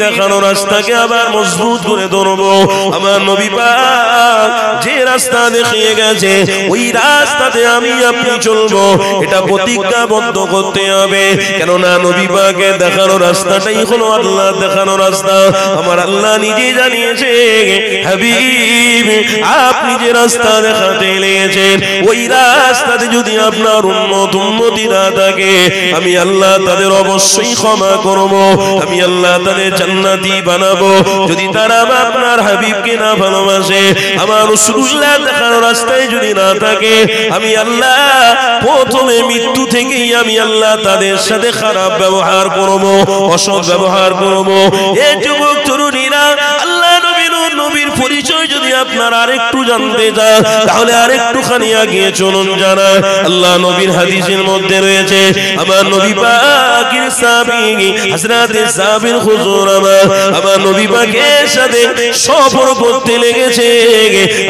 দেখানো রাস্তাকে আবার মজবুত করে ধরবো। আমার নবী পাক যে রাস্তা দেখিয়ে গেছে ওই রাস্তাতে আমি আপনি চলবো, এটা প্রতিজ্ঞাবদ্ধ করতে হবে। কেননা নবী পাকের দেখানো রাস্তাটাই হলো আল্লাহ দেখানো রাস্তা। আমার আল্লাহ নিজে জানিয়েছে, হাবিব আপনি যে রাস্তা দেখাতে লেগেছেন ওই রাস্তাতে যদি আপনার উম্মতি না থাকে, আমি আল্লাহ তাদের অবশ্যই ক্ষমা করব, আমি আল্লাহ তাদের জান্নাতি বানাবো। যদি তারা আপনার হাবিবকে না ভালোবাসে, আমার রাসূলুল্লাহ দেখানো রাস্তায় যদি না থাকে, আমি আল্লাহ প্রথমে মৃত্যু থেকেই আমি আল্লাহ তাদের সাথে খারাপ ব্যবহার করব, অসৎ ব্যবহার করব। এই যুবক তরুণীরা, আল্লাহ নবীর পরিচয় যদি আপনারা আরেকটু জানতে চান তাহলে আরেকটুখানি আগিয়ে চলুন। জানা আল্লাহ নবীর হাদিসের মধ্যে রয়েছে, আমার নবী পাকের সাহাবী হযরত সাবির হুজুর আমার নবী পাকের সাথে সফর করতে লেগেছে।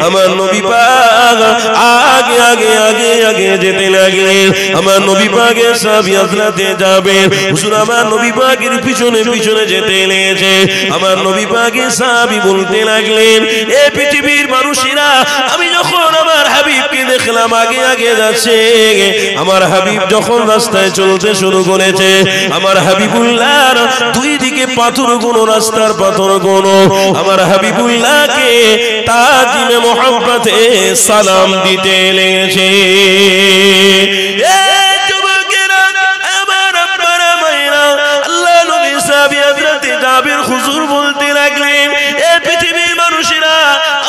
আমার নবী পাক আগে আগে আগে আগে যেতে লাগলেন। আমার নবী পাকের সাহাবী হযরত জাবের হুজুর আমার নবী পাকের পিছনে পিছনে যেতে লেগেছে। আমার নবী পাকের সাহাবী বলতে লাগলেন, এ পৃথিবীর মানুষেরা, আমি যখন আমার হাবিবকে দেখলাম আগে আগে যাচ্ছে, আমার হাবিব যখন রাস্তায় চলতে শুরু করেছে, আমার হাবিবুল্লাহর দুই দিকে পাথর গুলো, রাস্তার পাথর গুলো আমার হাবিবুল্লাহকে তাজিমে মোহাব্বতে সালাম দিতে লেগেছে। হুজুর বলতে লাগলেন, এ পৃথিবীর মানুষেরা,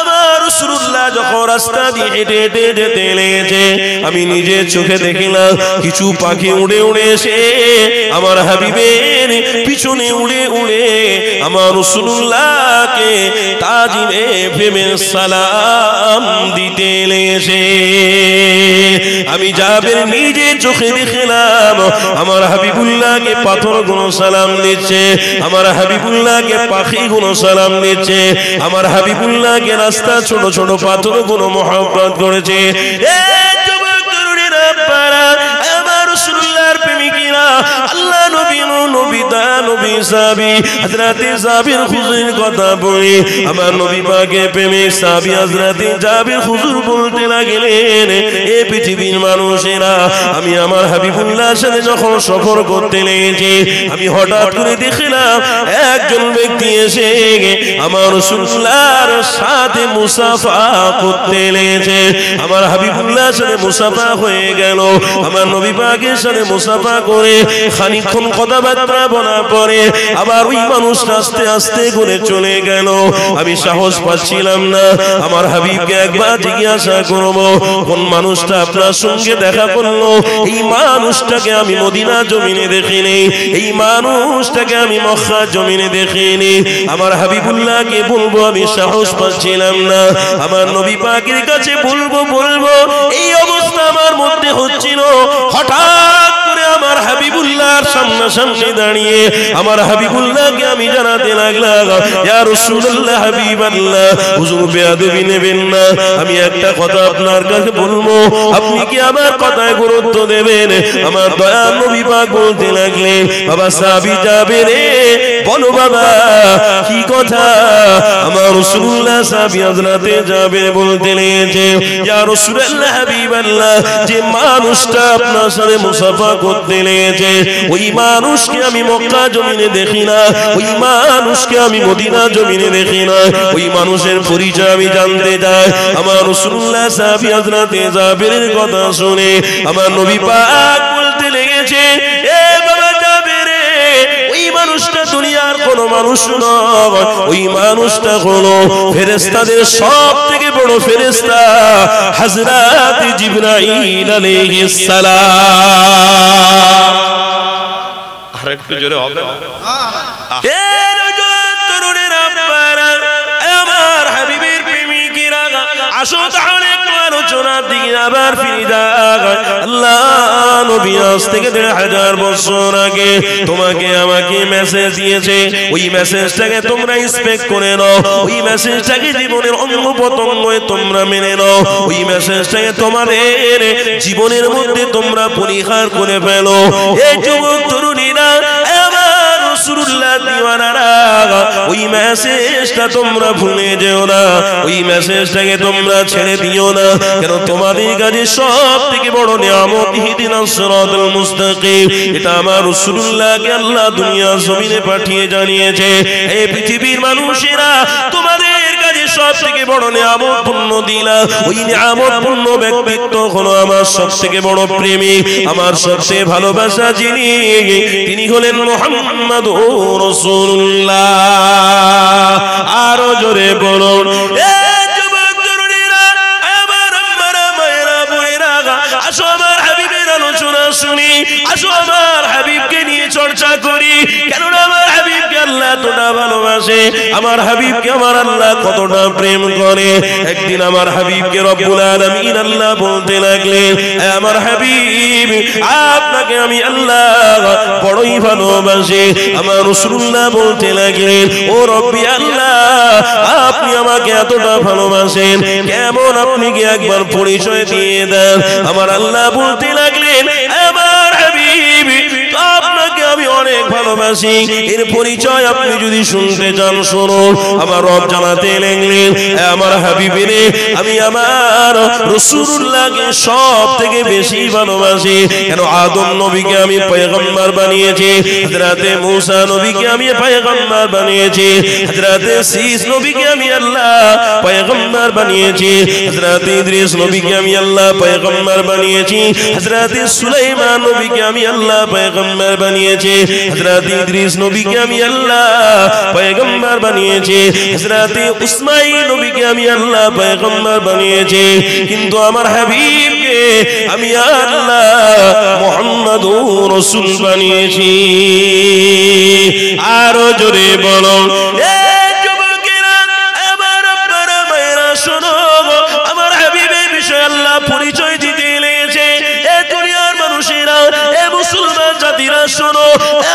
আমার রাসূলুল্লাহ যখন রাস্তা দিয়ে হেঁটে হেঁটে যেতে লেগেছে, আমি নিজের চোখে দেখলাম কিছু পাখি উড়ে উড়ে এসে আমার হাবিবের পিছনে উড়ে উড়ে আমার রাসূলুল্লাহকে তাজিমে প্রেমের সালাম দিতে লেগেছে। আমি জাবের নিজের চোখে দেখলাম আমার হাবিবুল্লাহকে পাথর গুলো সালাম দিচ্ছে, আমার হাবিবুল্লাহকে পাখি গুলো সালাম দিচ্ছে, আমার হাবিবুল্লাহকে রাস্তা ছোট ছোট পাথর গুলো মহব্বত করেছে। আল্লাহ নবী নবিতা নবী সাহাবী হযরত জাবির হুজুর কথা বলে আমার নবী পাকের প্রেমিক সাহাবী হযরত জাবির হুজুর বলতে লাগলেন, এ পৃথিবীর মানুষেরা, আমি আমার হাবিবুল্লাহর সাথে যখন সফর করতে লেগেছি, আমি হঠাৎ করে দেখলাম একজন ব্যক্তি এসে আমার রাসূলুল্লাহর সাথে মুসাফা করতে লেগেছে। আমার হাবিবুল্লাহর সাথে মুসাফা হয়ে গেল। আমার নবী পাকের সাথে মুসাফা করে খানিকক্ষণ কথাবার্তা বলার পরে আবার ওই মানুষটা আস্তে আস্তে করে চলে গেল। আমি সাহস পাচ্ছিলাম না আমার হাবিবকে একবার জিজ্ঞাসা করব, কোন মানুষটা আপনার সঙ্গে দেখা করলো? এই মানুষটাকে আমি মদিনা জমিনে দেখিনি, এই মানুষটাকে আমি মক্কা জমিনে দেখিনি। আমার হাবিবুল্লাহকে বলবো আমি সাহস পাচ্ছিলাম না। আমার নবী পাকের কাছে বলবো এই অবস্থা আমার মধ্যে হচ্ছিল। হঠাৎ করে আমার হাবিবুল্লাহর সামনাসামনি দাঁড়িয়ে আমার হাবিবুল্লাহকে আমি জানাতে লাগলাম, ইয়া রাসূলুল্লাহ, হাবিবাল্লাহ, হুজুর বেয়াদবি নেবেন না, আমি একটা কথা আপনার কাছে বলবো, আপনি কি আমার কথায় গুরুত্ব দেবেন? আমার দয়ার নবী পাক বলতে লাগলেন, বাবা সাহাবী জাবের, বলো বাবা কি কথা? আমার রাসূলুল্লাহ সাহাবী হযরত জাবের বলতে লেগেছে, ইয়া রাসূলুল্লাহ, হাবিবাল্লাহ, যে মানুষটা আপনার সাথে মুসাফা করতে লেগেছে ওই মানুষকে আমি মক্কা জমিনে দেখি না, ওই মানুষকে আমি মদিনা জমিনে দেখি না, ওই মানুষের পরিচয় আমি জানতে চাই। আমার রাসূলুল্লাহ সাহাবী হযরত জাবেরের কথা শুনে আমার নবী পাক বলতে লেগেছে, এ বাবা জাবের, ওই মানুষটা দুনিয়ার কোন মানুষ নয়, ওই মানুষটা হলো ফেরেশতাদের সবথেকে বড় ফেরেশতা হযরত জিবরাইল আলাইহিস সালাম। আরেকটু জোরে হবে না? এর তরুণেরা, আমার হাবিবের প্রেমিকেরা, আসো তাহলে আলোচনার দিকে আবার ফিরে যাই। আল্লাহ নবী আজ থেকে ১৫০০ বছর আগে তোমাকে আমাকে মেসেজ দিয়েছে, ওই মেসেজটাকে তোমরা ইন্সপেক্ট করে নাও, ওই মেসেজটাকে জীবনের অঙ্গ প্রত্যঙ্গে তোমরা মেনে নাও, ওই মেসেজটাকে তোমাদের জীবনের মধ্যে তোমরা পরিহার করে ফেলো। এই যুবক তরুণীরা, আমার রাসূলুল্লাহ রাসূলুল্লাহ দিওয়ানারা ওই মেসেজটা তোমরা ভুলে যেও না, ওই মেসেজটাকে তোমরা ছেড়ে দিও না। কেন তোমাদের কাছে সবথেকে বড় নিয়ামত ইহদিনাস সিরাতাল মুস্তাকিম, এটা আমার রাসূলুল্লাহকে আল্লাহ দুনিয়া জমিনে পাঠিয়ে জানিয়েছে, এই পৃথিবীর মানুষেরা তোমাদের কাছে সবথেকে বড় নিয়ামত পূর্ণ দিলা। ওই নিয়ামত পূর্ণ ব্যক্তিত্ব হলো আমার সবথেকে বড় প্রেমিক, আমার সবচেয়ে ভালোবাসা যিনি, তিনি হলেন মুহাম্মাদুর রাসূলুল্লাহ। আরো জোরে বলুন, যুবক তরুণীরা, আমার আম্মারা, মায়েরা, বোনেরা, আসো আমার হাবিবের আলোচনা শুনি, আসো আমার হাবিবকে নিয়ে চর্চা করি। কেননা আমার হাবিবকে আল্লাহ এতটা ভালোবাসে, আমার হাবিবকে আমার আল্লাহ কতটা প্রেম করে। একদিন আমার হাবিবকে রব্বুল আলামিন আল্লাহ বলতে লাগলেন, আমার হাবিব, আপনাকে আমি আল্লাহ বড়ই ভালোবাসি। আমার রাসূলুল্লাহ বলতে লাগলেন, ও রব্বি আল্লাহ, আপনি আমাকে এতটা ভালোবাসেন কেমন, আপনি কি একবার পরিচয় দিয়ে দেন। আমার আল্লাহ বলতে লাগলেন, আমার হাবিব, আপনাকে আমি অনেক ভালোবাসি, এর পরিচয় আপনি যদি শুনতে চান শুনুন। আমার রব জানাতে লাগলেন, আমার হাবিবের, আমি আমার রাসূলুল্লাহকে সব থেকে বেশি ভালোবাসি। কেন আদম নবীকে আমি পয়গম্বর বানিয়েছি, হযরতে মূসা নবীকে আমি পয়গম্বর বানিয়েছি, হযরতে শীস নবীকে আমি আল্লাহ পয়গম্বর বানিয়েছি, হযরতে ইদ্রিস নবীকে আমি আল্লাহ পয়গম্বর বানিয়েছি, হযরতে সুলাইমান নবীকে আমি আল্লাহ পয়গম্বর বানিয়েছি, হযরতে ইদ্রিস নবীকে আমি আল্লাহ পয়গম্বর বানিয়েছি, হযরতে ইসমাঈল নবীকে আমি আল্লাহ পয়গম্বর বানিয়েছি। কিন্তু আমার হাবিবকে আমি আল্লাহ মুহাম্মাদুর রাসূল বানিয়েছি। আরো জোরে বলো, যুবকেরা, আমার আব্বারা, মায়েরা, শোনো, আমার হাবিবের বিষয়ে আল্লাহ পরিচয় দিতে লেগেছে। এ দুনিয়ার মানুষেরা, এ মুসলমান জাতিরা শোনো,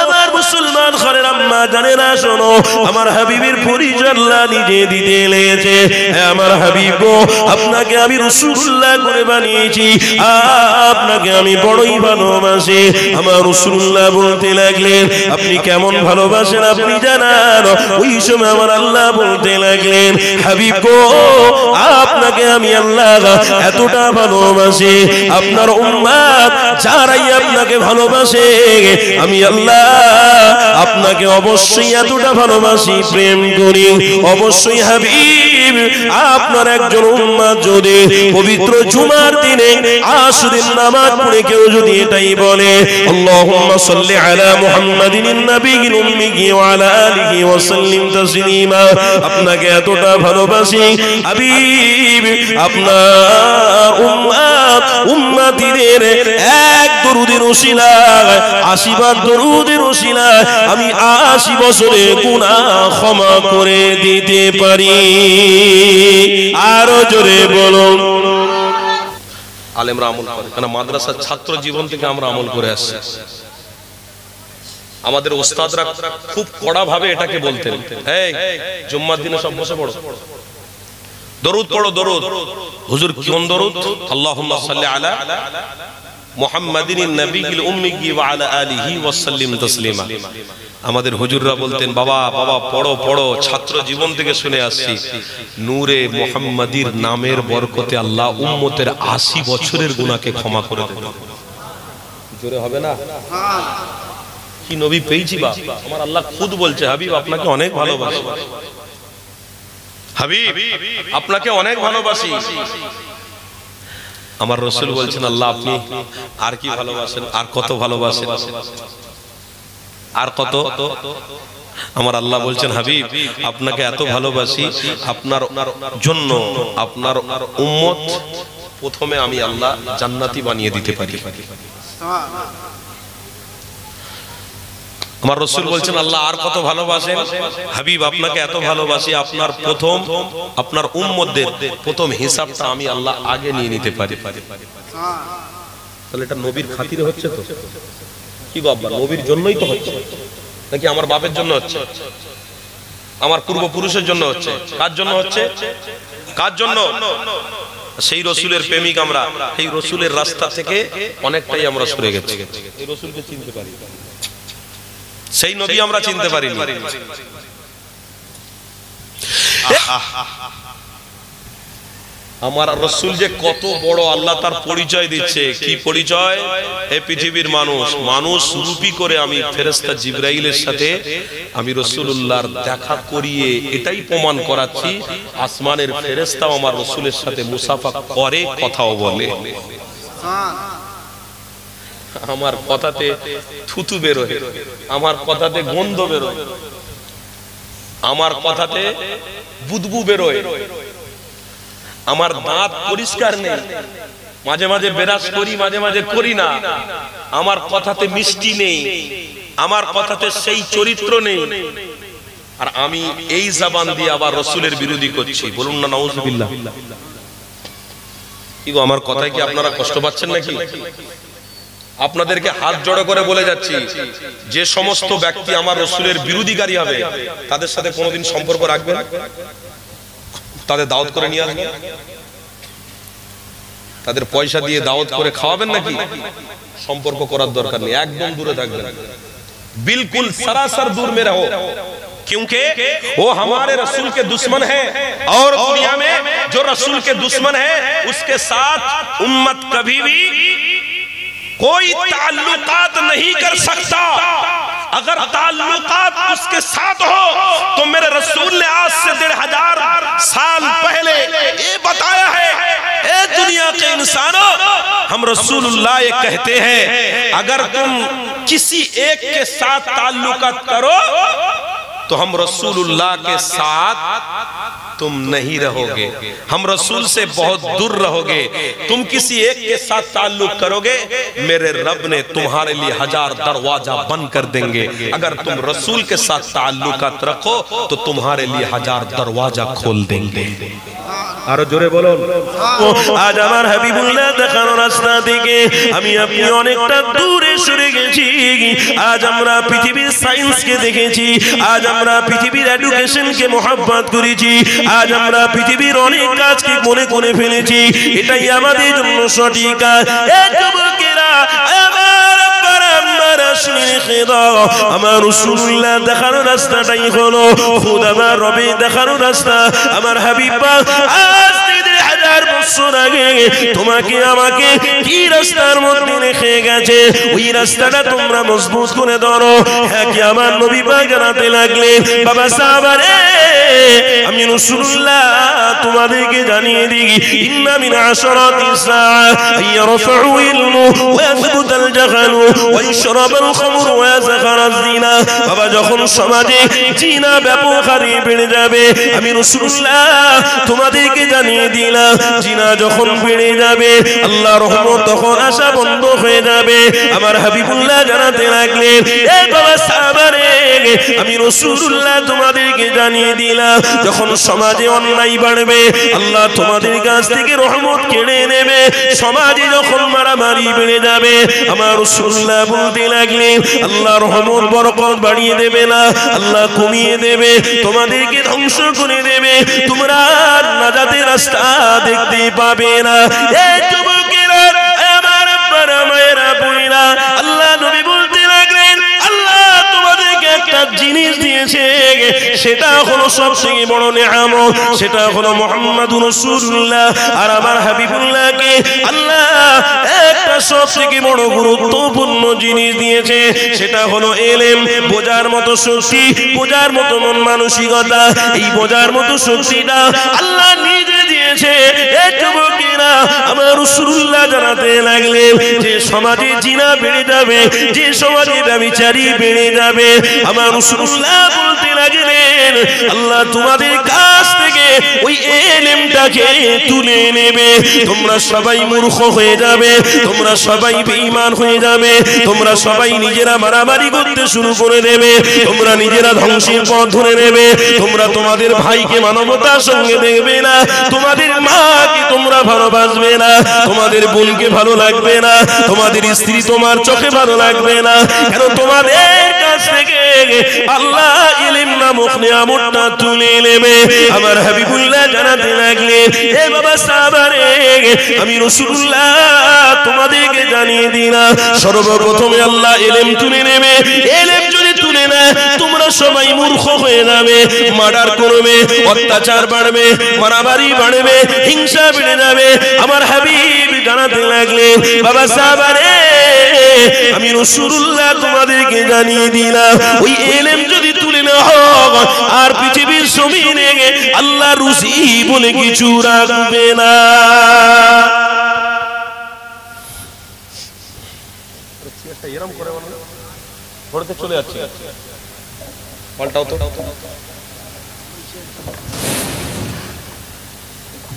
আমার মুসলমান ঘরের আম্মা জানেরা শোনো, আমার হাবিবের পরিচয় আল্লাহ নিজে দিতে লেগেছে। আমার হাবিব গো, আপনাকে আমি রাসূলুল্লাহ করে বানিয়েছি, আপনাকে আমি বড়ই ভালোবাসি। আমার রাসূলুল্লাহ বলতে লাগলেন, আপনি কেমন ভালোবাসেন আপনি জানেন। ওই সময় আমার আল্লাহ বলতে লাগলেন, হাবিব গো, আপনাকে আমি আল্লাহ এতটা ভালোবাসি, আপনার উম্মত যারাই আপনাকে ভালোবাসে, আমি আল্লাহ আপনাকে অবশ্যই এতটা ভালোবাসি, প্রেম করি। অবশ্যই হাবিব, আপনার একজন উম্মত যদি পবিত্র জুমার দিনে আসরের নামাজ পড়ে কেউ যদি এটাই বলে, আল্লাহুম্মা সাল্লি আলা মুহাম্মাদিন নবিয়্যিল উম্মি ওয়া আলা আলিহি ওয়া সাল্লিম তাসলিমা, আপনাকে এতটা ভালোবাসি হাবিব, আপনার উম্মত উম্মতিদের এক দরুদের ওসিলায়, ৮০ বার দরুদের ওসিলায় আমি ৮০ বছরের গুনাহ ক্ষমা করে দিতে পারি। আরো জোরে বলুন, আলেমরা আমল করে, কারণ মাদ্রাসার ছাত্র জীবন থেকে আমরা আমল করে আসছি। আমাদের ওস্তাদরা খুব কড়া ভাবে এটাকে বলতেন, এই জুম্মার দিনে সব বসে পড়ো, দরুদ পড়ো, দরুদ। হুজুর কোন দরুদ? আল্লাহুম্মা সাল্লি আলা মুহাম্মাদিন নবিয়্যিল উম্মি ওয়া আলা আলিহি ওয়া সাল্লিম তাসলিমা। আমাদের হুজুররা বলতেন, বাবা বাবা পড়ো পড়ো, ছাত্র জীবন থেকে শুনে আসছি, নূরে মুহাম্মাদির নামের বরকতে আল্লাহ উম্মতের ৮০ বছরের গুনাহকে ক্ষমা করে দেন। জোরে হবে না? কি নবী পেয়েছি বা, আমার আল্লাহ খুদ বলছে, হাবিব আপনাকে অনেক ভালোবাসি, হাবিব আপনাকে অনেক ভালোবাসি। আমার রাসূল বলছেন, আল্লাহ আপনি আর কি ভালোবাসেন, আর কত ভালোবাসেন, আর কত। আমার আল্লাহ বলছেন, হাবিব আপনাকে এত ভালোবাসি, আপনার জন্য আপনার উম্মত প্রথমে আমি আল্লাহ জান্নাতি বানিয়ে দিতে পারি। আমার রাসূল বলছেন, আল্লাহ আর কত ভালোবাসেন, হাবিব আপনাকে এত ভালোবাসি, আপনার প্রথম আপনার উম্মতদের প্রথম হিসাবটা আমি আল্লাহ আগে নিয়ে নিতে পারি। তাহলে এটা নবীর খাতিরে হচ্ছে তো, কি গো আব্বা, নবীর জন্যই তো হচ্ছে, নাকি আমার বাপের জন্য হচ্ছে, আমার পূর্বপুরুষের জন্য হচ্ছে? কার জন্য হচ্ছে? কার জন্য? সেই রাসূলের প্রেমিক আমরা, এই রাসূলের রাস্তা থেকে অনেকটাই আমরা সরে গেছি, এই রাসূলকে চিনতে পারি। সেই নবী আমরা চিনতে পারিনি। আমার রাসূল যে কত বড় আল্লাহ তার পরিচয় দিচ্ছে। কি পরিচয়? এই পৃথিবীর মানুষ রূপী করে আমি ফেরেশতা জিবরাইলের সাথে আমি রাসূলুল্লাহর দেখা করিয়ে এটাই প্রমাণ করাচ্ছি আসমানের ফেরেশতাও আমার রাসূলের সাথে মুসাফা করে, কথাও বলে। আমার কথাতে থুতু বেরোয়, আমার কথাতে গন্ধ বেরোয়, আমার কথাতে বুদবু বেরোয়, আমার দাঁত পরিষ্কার নেই, মাঝে মাঝে বেরাস করি, মাঝে মাঝে করি না, আমার কথাতে মিষ্টি নেই, আমার কথাতে সেই চরিত্র নেই, আর আমি এই জবান দিয়ে আবার রাসূলের বিরোধী করছি। বলুন না নাউজুবিল্লাহ। কি গো, আমার কথায় কি আপনারা কষ্ট পাচ্ছেন নাকি? আপনাদেরকে হাত জড়ো করে বলে যাচ্ছি, যে সমস্ত ব্যক্তি আমার রাসূলের বিরোধীকারী হবে তাদের সাথে কোনোদিন সম্পর্ক রাখবেন? তাদের দাওয়াত করে নিয়ে আসবেন? তাদের পয়সা দিয়ে দাওয়াত করে খাওয়াবেন নাকি? সম্পর্ক করার দরকার নেই, একদম দূরে থাকবেন, बिल्कुल सरासर दूर में रहो, क्योंकि वो हमारे रसूल के दुश्मन है और दुनिया में जो रसूल के दुश्मन है उसके साथ उम्मत कभी भी कोई ताल्लुकात नहीं कर सकता। अगर ताल्लुकात उसके साथ हो तो मेरे रसूल ने आज से 1500 साल पहले ये बताया है, ए दुनिया के इंसानों, हम रसूलुल्लाह ये कहते हैं अगर तुम किसी एक के साथ ताल्लुकात करो तो हम रसूलुल्लाह के साथ तुम नहीं रहोगे, हम रसूल से बहुत दूर रहोगे। तुम किसी एक के साथ ताल्लुक करोगे, मेरे रब ने तुम्हारे लिए 1000 दरवाजा बंद कर देंगे। अगर तुम रसूल के साथ ताल्लुकात रखो तो तुम्हारे लिए 1000 दरवाजा खोल देंगे। আরো জোরে বলুন। আজ আমার হাবিবুল্লাহ দেখানো রাস্তা থেকে আমি আপনি অনেকটা দূরে সরে গেছি। আজ আমরা পৃথিবীর সায়েন্সকে দেখেছি, আজ আমরা পৃথিবীর এডুকেশনকে মহব্বত করেছি, আজ আমরা পৃথিবীর অনেক কাজকে মনে করে ফেলেছি এটাই আমাদের জন্য সঠিক কাজ। আমার রাসূলুল্লাহ দেখানো রাস্তাটাই হলো খুদ আমার রবে দেখানো রাস্তা। আমার হাবিব পাক আজ 3000 বছর আগে তোমাকে আমাকে কি রাস্তার মধ্যে রেখে গেছে, ওই রাস্তাটা তোমরা মজবুত করে ধরো। হ্যাঁ, কি আমার নবী পাক জানাতে লাগলেন, বাবা সাহাবারে আমি রাসূলুল্লাহ তোমাদেরকে জানিয়ে দিই, ইন্না মিন আশরাতি সাআ ইয়ারফাউ ইলমু ওয়া ইয়াসবুতাল জাহালু ওয়া ইশরাবুল খামর ওয়া ইয়াযখারাজ জিনা। বাবা, যখন সমাজে জিনা ব্যাপক হারে বেড়ে যাবে, আমি রাসূলুল্লাহ তোমাদেরকে জানিয়ে দিলাম, জিনা যখন বেড়ে যাবে আল্লাহর রহমত তখন আসা বন্ধ হয়ে যাবে। আমার হাবিবুল্লাহ জানাতে লাগলেন, এ বাবা সাহাবারে আমি রাসূলুল্লাহ তোমাদেরকে জানিয়ে দিলাম, যখন সমাজে অন্যায় বাড়বে আল্লাহ তোমাদের কাছ থেকে রহমত কেড়ে নেবে। সমাজে যখন মারামারি বেড়ে যাবে আমার রাসূলুল্লাহ বলতে লাগলেন, আল্লাহ রহমত বরকত বাড়িয়ে দেবে না, আল্লাহ কমিয়ে দেবে, তোমাদেরকে ধ্বংস করে দেবে, তোমরা নাজাতের রাস্তা দেখতে পাবে না। এই যুবকেরা, আমার আব্বারা, মায়েরা, বোনেরা, আল্লাহ নবী বলতে লাগলেন, আল্লাহ তোমাদেরকে একটা জিনিস দিয়েছে, সেটা হলো সবথেকে বড় নিয়ামত, সেটা হলো মুহাম্মাদুর রাসূলুল্লাহ। আর আমার হাবিবুল্লাহকে আল্লাহ একটা সবথেকে বড় গুরুত্বপূর্ণ জিনিস দিয়েছে, সেটা হলো ইলম, বোঝার মতো শক্তি, বোঝার মতো মন মানসিকতা। এই বোঝার মতো শক্তিটা আল্লাহ নিজে দিয়েছে। এই যুবকেরা, আমার রাসূলুল্লাহ জানাতে লাগলেন যে সমাজে জিনা বেড়ে যাবে, যে সমাজে ব্যভিচারী বেড়ে যাবে, আমার রাসূলুল্লাহ বলতে লাগলেন, আল্লাহ তোমাদের কাছ থেকে ওই ইলমটাকে তুলে নেবে। তোমরা সবাই মূর্খ হয়ে যাবে, তোমরা সবাই বেঈমান হয়ে যাবে, তোমরা সবাই নিজেরা মারামারি করতে শুরু করে দেবে, তোমরা নিজেরা ধ্বংসের পথ ধরে নেবে, তোমরা তোমাদের ভাইকে মানবতার সঙ্গে দেখবে না, তোমাদের মাকে তোমরা ভালোবাসবে না, তোমাদের বোনকে ভালো লাগবে না, তোমাদের স্ত্রী তোমার চোখে ভালো লাগবে না। কেন? তোমাদের কাছ থেকে আল্লাহ ইলম নামক নিয়ামতটা তুলে নেবে। আমার হাবিবুল্লাহ জানাতে লাগলেন, এ বাবা সাহাবারে আমি রাসূলুল্লাহ তোমাদেরকে জানিয়ে দিলাম, সর্বপ্রথমে আল্লাহ ইলম তুলে নেবে। ইলম যদি তুলে না, তোমরা সবাই মূর্খ হয়ে যাবে, মার্ডার করবে, অত্যাচার বাড়বে, মারামারি বাড়বে, হিংসা বেড়ে যাবে। আমার হাবিব জানাতে লাগলেন, বাবা সাহাবারে, আমি রাসূলুল্লাহ তোমাদেরকে জানিয়ে দিলাম, ওই ইলম যদি তুলে না হয় আর পৃথিবীর জমিনে আল্লাহ রুজি বলে কিছু রাখবে না। এরকম করে পড়তে চলে যাচ্ছে, পাল্টাও তো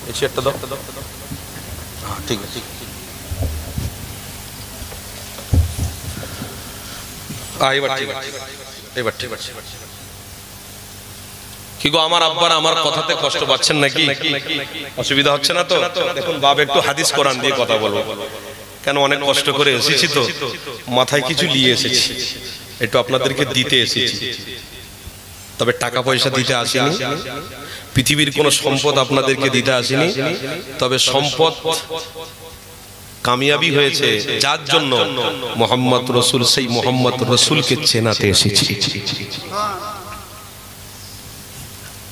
এই চেয়ারটা দাও। হ্যাঁ ঠিক আছে, এবার ঠিক আছে, এবার ঠিক আছে। কি গো আমার আব্বারা আমার কথাতে কষ্ট পাচ্ছেন নাকি? অসুবিধা হচ্ছে না তো? দেখুন বাপ, একটু হাদিস কোরআন দিয়ে কথা বলবো, কেন অনেক কষ্ট করে এসেছি তো, মাথায় কিছু নিয়ে এসেছি, একটু আপনাদেরকে দিতে এসেছি। তবে টাকা পয়সা দিতে আসিনি, পৃথিবীর কোন সম্পদ আপনাদেরকে দিতে আসিনি, তবে সম্পদ কামিয়াবি হয়েছে যার জন্য মোহাম্মদ রসুল, সেই মোহাম্মদ রসুলকে চেনাতে এসেছি।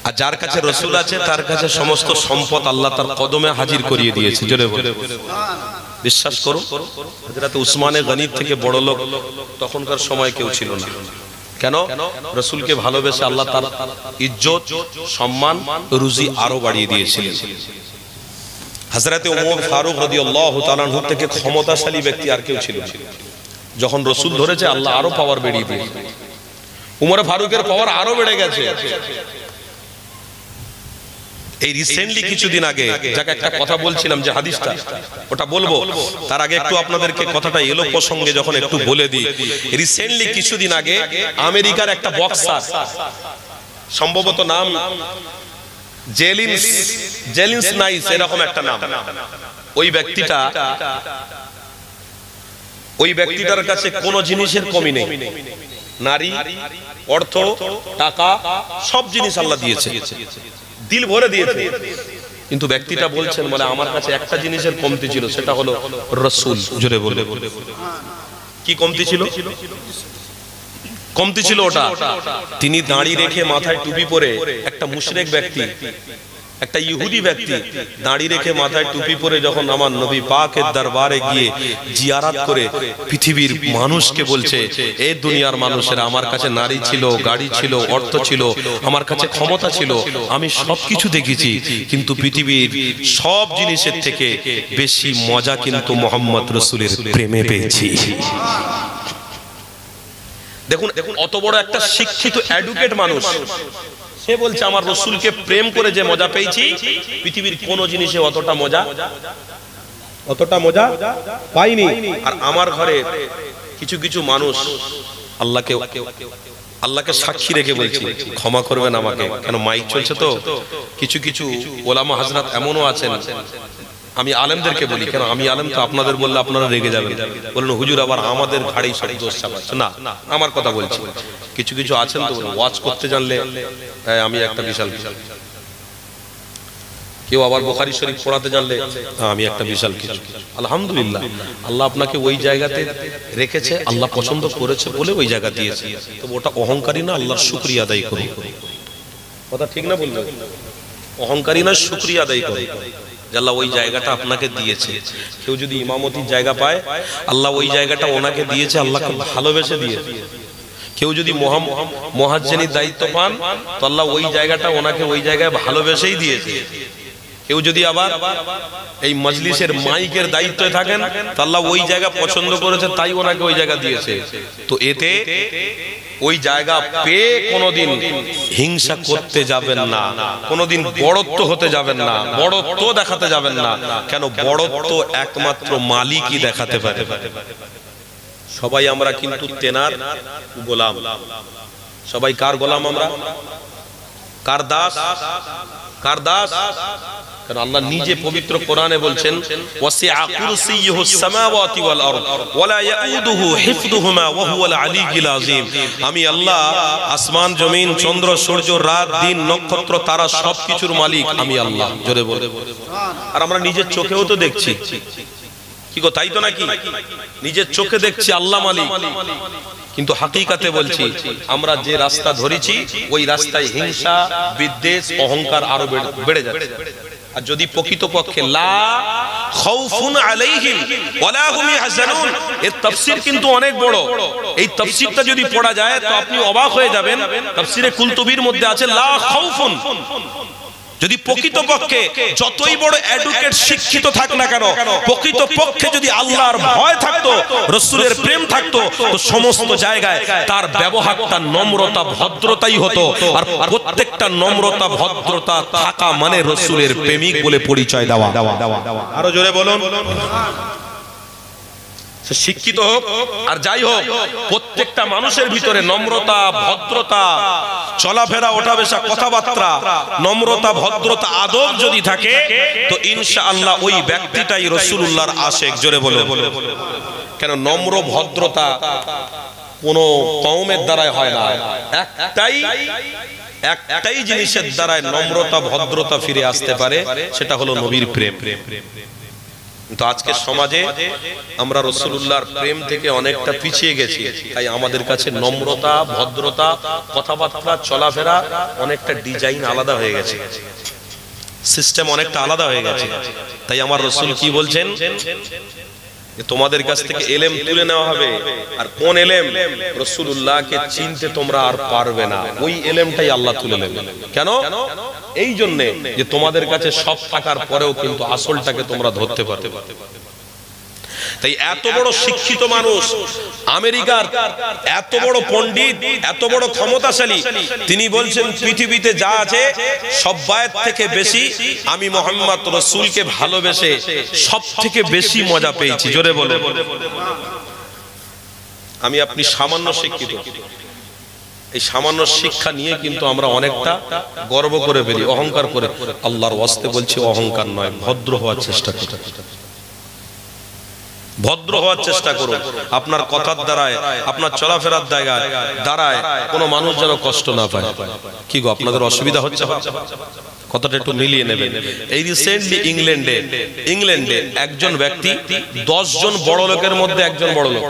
আর যার কাছে রসুল আছে তার কাছে সমস্ত সম্পদ আল্লাহ তার কদমে হাজির করিয়ে দিয়েছে। জোরে বলে বিশ্বাস করো, হযরত উসমানে গনির থেকে বড় লোক তখনকার সময় কেউ ছিল না। কেন? রসুলকে ভালোবেসে আল্লাহ তার ইজ্জত, সম্মান, রুজি আরো বাড়িয়ে দিয়েছিলেন। হযরত ওমর ফারুক রাদিয়াল্লাহু তাআলা আনহু থেকে ক্ষমতাশালী ব্যক্তি আর কেউ ছিল না। যখন রসুল ধরেছে আল্লাহ আরো পাওয়ার বেড়িয়ে দিয়েছে। উমর ফারুকের পাওয়ার আরো বেড়ে গেছে। এই রিসেন্টলি কিছুদিন আগে যাকে একটা কথা বলছিলাম যে হাদিসটা, ওটা বলবো, তার আগে একটু আপনাদেরকে কথাটা এলো প্রসঙ্গে যখন একটু বলে দিই। রিসেন্টলি কিছুদিন আগে আমেরিকার একটা বক্সার, সম্ভবত নাম জেলিন্স নাইস, এরকম একটা নাম, ওই ব্যক্তিটার কাছে কোনো জিনিসের কমি নেই। নারী, অর্থ, টাকা, সব জিনিস আল্লাহ দিয়েছে, দিল ভরে দিয়েছে। কিন্তু ব্যক্তিটা বলছেন, বলে আমার কাছে একটা জিনিসের কমতি ছিল, সেটা হলো রাসূল। জোরে বলে, কি কমতি ছিল? কমতি ছিল ওটা, তিনি দাড়ি রেখে মাথায় টুপি পরে, একটা মুশরিক ব্যক্তি, একটা ইহুদি ব্যক্তি দাড়ি রেখে মাথায় টুপি পরে যখন আমার নবী পাকের দরবারে গিয়ে জিয়ারত করে পৃথিবীর মানুষকে বলছে, এই দুনিয়ার মানুষেরা, আমার কাছে নারী ছিল, গাড়ি ছিল, অর্থ ছিল, আমার কাছে ক্ষমতা ছিল, আমি সবকিছু দেখেছি, কিন্তু পৃথিবীর সব জিনিসের থেকে বেশি মজা কিন্তু মোহাম্মদ রাসূলের প্রেমে পেয়েছি। দেখুন, অত বড় একটা শিক্ষিত এডুকেট মানুষ, সে বলছে আমার রসুলকে প্রেম করে যে মজা পেয়েছি, পৃথিবীর কোন জিনিসে অতটা মজা পাইনি। আর আমার ঘরে কিছু কিছু মানুষ, আল্লাহকে সাক্ষী রেখে বলছি, ক্ষমা করবেন আমাকে, কেন মাইক চলছে তো, কিছু কিছু ওলামা হযরত এমনও আছেন, আমি আলেমদেরকে বলি, কেন আমি আলেম তো, আপনাদের বললে আপনারা রেগে যাবেন, বলেন হুজুর আবার আমাদের ঘাড়েই সব দোষ চাপাচ্ছে। না, আমার কথা বলছি, কিছু কিছু আছেন তো ওয়াজ করতে জানলে আমি একটা বিশাল, কেউ আবার বুখারী শরীফ পড়াতে জানলে আমি একটা বিশাল কিছু। আলহামদুলিল্লাহ, আল্লাহ আপনাকে ওই জায়গাতে রেখেছে, আল্লাহ পছন্দ করেছে বলে ওই জায়গা দিয়েছে। তো ওটা অহংকারী না, আল্লাহর শুকরিয়া আদায় করুন। কথা ঠিক না বললেন? অহংকারী না, শুকরিয়া আদায় করুন, আল্লাহ ওই জায়গাটা আপনাকে দিয়েছে। কেউ যদি ইমামতির জায়গা পায়, আল্লাহ ওই জায়গাটা ওনাকে দিয়েছে, আল্লাহকে ভালোবেসে দিয়েছে। কেউ যদি মুয়াজ্জিনের দায়িত্ব পান, তো আল্লাহ ওই জায়গাটা ওনাকে ওই জায়গায় ভালোবেসেই দিয়েছে। কেউ যদি আবার এই মজলিসের মাইকের দায়িত্বে থাকেন, তো আল্লাহ ওই জায়গা পছন্দ করেছে, তাই ওনাকে ওই জায়গা দিয়েছে। তো এতে ওই জায়গা পেয়ে কোনোদিন হিংসা করতে যাবেন না, কোনোদিন বড়ত্ব হতে যাবেন না, বড়ত্ব দেখাতে যাবেন না। কেন? বড়ত্ব একমাত্র মালিকই দেখাতে পারে। সবাই আমরা কিন্তু তেনার গোলাম। সবাই কার গোলাম? আমরা কার দাস? কার দাস? কারণ আল্লাহ নিজে পবিত্র কোরআনে বলছেন, ওয়াসিআ কুরসিয়ুহুস সামাওয়াতি ওয়াল আরদ ওয়ালা ইয়াউদুহু হিফযুহুমা ওয়া হুয়াল আলিয়্যুল আযীম। আমি আল্লাহ আসমান, জমিন, চন্দ্র, সূর্য, রাত, দিন, নক্ষত্র, তারা সবকিছুর মালিক আমি আল্লাহ। জোরে বলে। আর আমরা নিজের চোখেও তো দেখছি, কি গো, তাই তো নাকি? নিজের চোখে দেখছি আল্লাহ মালিক, কিন্তু হাকিকাতে বলছি আমরা যে রাস্তা ধরেছি ওই রাস্তায় হিংসা, বিদ্বেষ, অহংকার আরো বেড়ে যাচ্ছে। আর যদি প্রকৃতপক্ষে লা খাউফুন আলাইহিম ওয়ালা হুম ইয়াহজানুন, এর তাফসীর কিন্তু অনেক বড়। এই তাফসীরটা যদি পড়া যায় তো আপনি অবাক হয়ে যাবেন। তাফসীরে কুলতুবির মধ্যে আছে লা খাউফুন। যদি প্রকৃতপক্ষে যতই বড় এডুকেট শিক্ষিত থাক না কেন, প্রকৃতপক্ষে যদি আল্লাহর ভয় থাকতো, রাসূলের প্রেম থাকতো, তো সমস্ত জায়গায় তার ব্যবহারটা নম্রতা ভদ্রতাই হতো। আর প্রত্যেকটা নম্রতা ভদ্রতা থাকা মানে রাসূলের প্রেমিক বলে পরিচয় দেওয়া। আরো জোরে বলুন। শিক্ষিত হোক আর যাই হোক, প্রত্যেকটা মানুষের ভিতরে নম্রতা, ভদ্রতা, চলাফেরা, ওঠা বসা, কথাবার্তা, নম্রতা, ভদ্রতা, আদব যদি থাকে তো ইনশাআল্লাহ ওই ব্যক্তিটাই রাসূলুল্লাহর আশিক। জোরে বলো। কেন নম্র ভদ্রতা কোন কওমের দ্বারাই হয় না, একটাই জিনিসের দ্বারাই নম্রতা ভদ্রতা ফিরে আসতে পারে, সেটা হলো নবীর প্রেম। কিন্তু আজকে সমাজে আমরা রাসূলুল্লাহর প্রেম থেকে অনেকটা পিছিয়ে গেছি, তাই আমাদের কাছে নম্রতা, ভদ্রতা, কথাবার্তা, চলাফেরা অনেকটা ডিজাইন আলাদা হয়ে গেছে, সিস্টেম অনেকটা আলাদা হয়ে গেছে। তাই আমার রাসূল কি বলছেন, তোমাদের কাছ থেকে ইলম তুলে নেওয়া হবে, আর কোন ইলম? রাসূলুল্লাহকে চিনতে তোমরা আর পারবে না, ওই ইলমটাই আল্লাহ তুলে নেবে। কেন? এই জন্য যে তোমাদের কাছে সব থাকার পরেও কিন্তু আসলটাকে তোমরা ধরতে পারবে। তাই এত বড় শিক্ষিত মানুষ, আমেরিকার এত বড় পণ্ডিত, এত বড় ক্ষমতাশালী, তিনি বলছেন পৃথিবীতে যা আছে সবার থেকে বেশি আমি মুহাম্মদ রাসূলকে ভালোবেসে সব থেকে বেশি মজা পেয়েছি। জোরে বলে। আমি আপনি সামান্য শিক্ষিত, এই সামান্য শিক্ষা নিয়ে কিন্তু আমরা অনেকটা গর্ব করে ফেলি, অহংকার করে। আল্লাহর ওয়াস্তে বলছি অহংকার নয়, ভদ্র হওয়ার চেষ্টা করুন, ভদ্র হওয়ার চেষ্টা করুন। আপনার কথার দ্বারায়, আপনার চলাফেরার দ্বারায় কোনো মানুষ যেন কষ্ট না পায়। কি গো, আপনাদের অসুবিধা হচ্ছে? কথাটা একটু মিলিয়ে নেবেন। এই রিসেন্টলি ইংল্যান্ডে একজন ব্যক্তি 10 জন বড় লোকের মধ্যে একজন বড় লোক।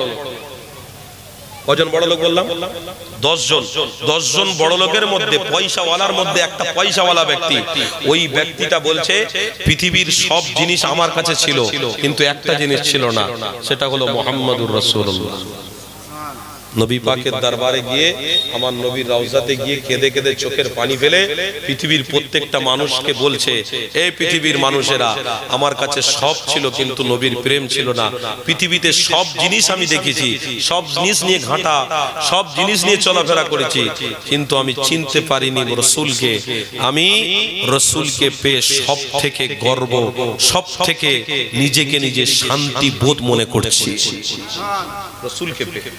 কজন বড় লোক বললাম? 10 জন। 10 জন বড় লোকের মধ্যে পয়সাওয়ালার মধ্যে একটা পয়সাওয়ালা ব্যক্তি, ওই ব্যক্তিটা বলছে পৃথিবীর সব জিনিস আমার কাছে ছিল, কিন্তু একটা জিনিস ছিল না, সেটা হলো মুহাম্মাদুর রাসূলুল্লাহ। নবী পাকের দরবারে গিয়ে, আমার নবীর রওজাতে গিয়ে কেঁদে কেঁদে চোখের পানি ফেলে পৃথিবীর প্রত্যেকটা মানুষকে বলছে, এই পৃথিবীর মানুষেরা, আমার কাছে সব ছিল কিন্তু নবীর প্রেম ছিল না। পৃথিবীতে সব জিনিস আমি দেখেছি, সব জিনিস নিয়ে ঘাটা, সব জিনিস নিয়ে চলাফেরা করেছি, কিন্তু আমি চিনতে পারিনি রাসূলকে। আমি রাসূলকে পেয়ে সব থেকে গর্ব, সব থেকে নিজেকে নিজে শান্তি বোধ মনে করছি রাসূলকে পেয়ে।